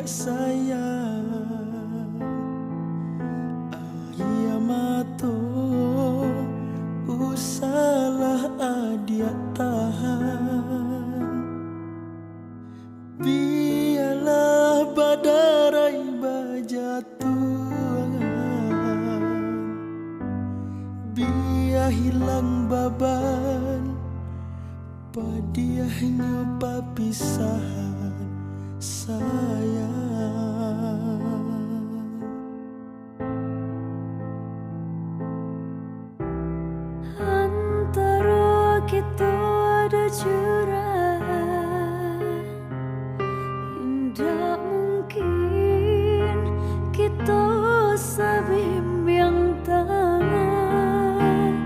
sayang Ayamato usalah adia tahan Biarlah badarai bajatuan Biar hilang beban Padiahnya papisahan sayang Antara kita ada jurang Indah mungkin kita sebimbing tangan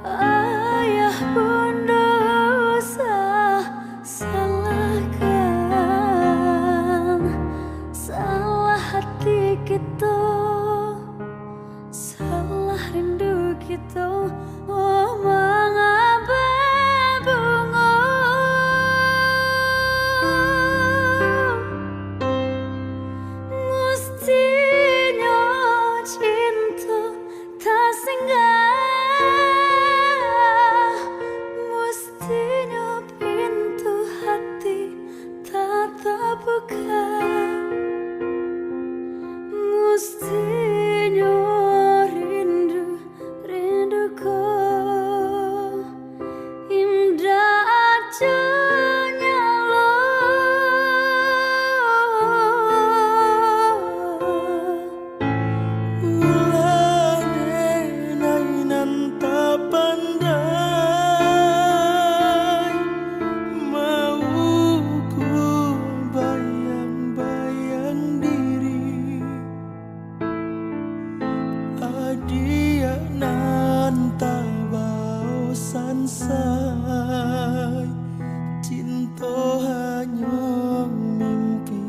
Ayah bunda usah salahkan Salah hati kita Salah rindu kita Oh mengapa bunga Mestinya cinta tak singgah Mestinya pintu hati tak terbuka Mestinya rinduku indah acunya lo Ulah denainan tak pandai Mau ku bayang-bayang diri Adia nan tak bau sansai Cinta hanya mimpi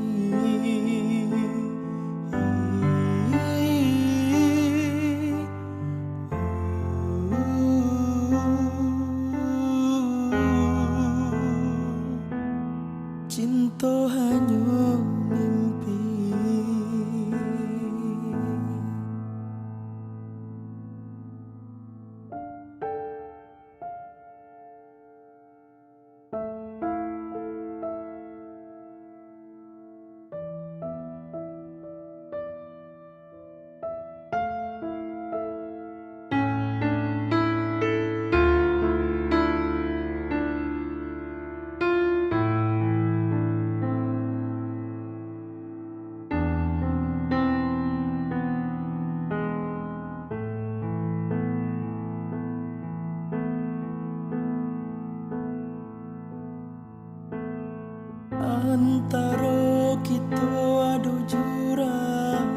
Cinta hanya mimpi Antara kita ada jurang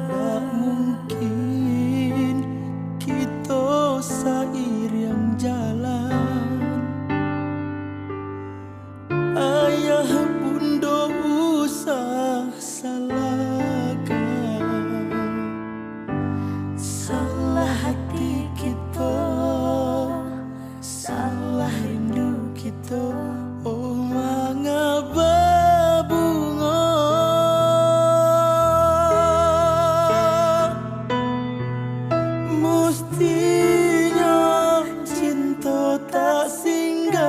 Tak mungkin kita seiring jalan Ayah bunda usah salahkan Salah hati kita Salah rindu kita Oh mengapa bunga Mestinya cinta tak singgah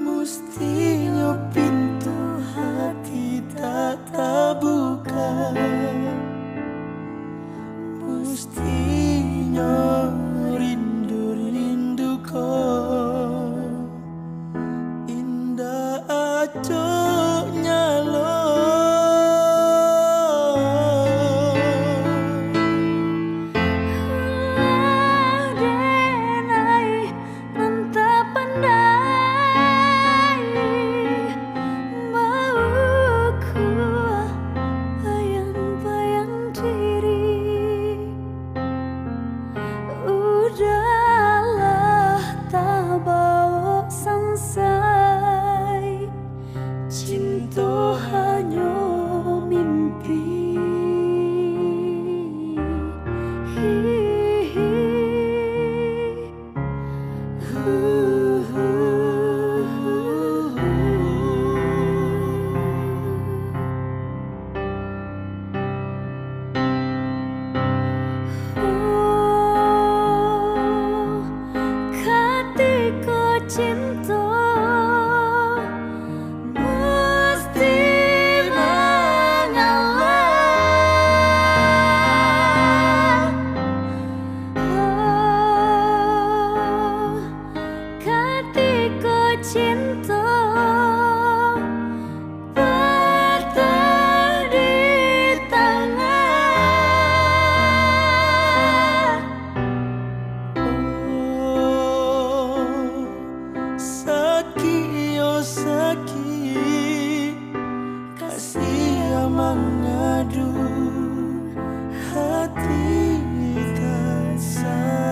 Mestinya pintu hati tak terbuka Mestinya rinduku indah acunya lo Denai entah pandai Mau ku sia mengadu hati tak sanggup.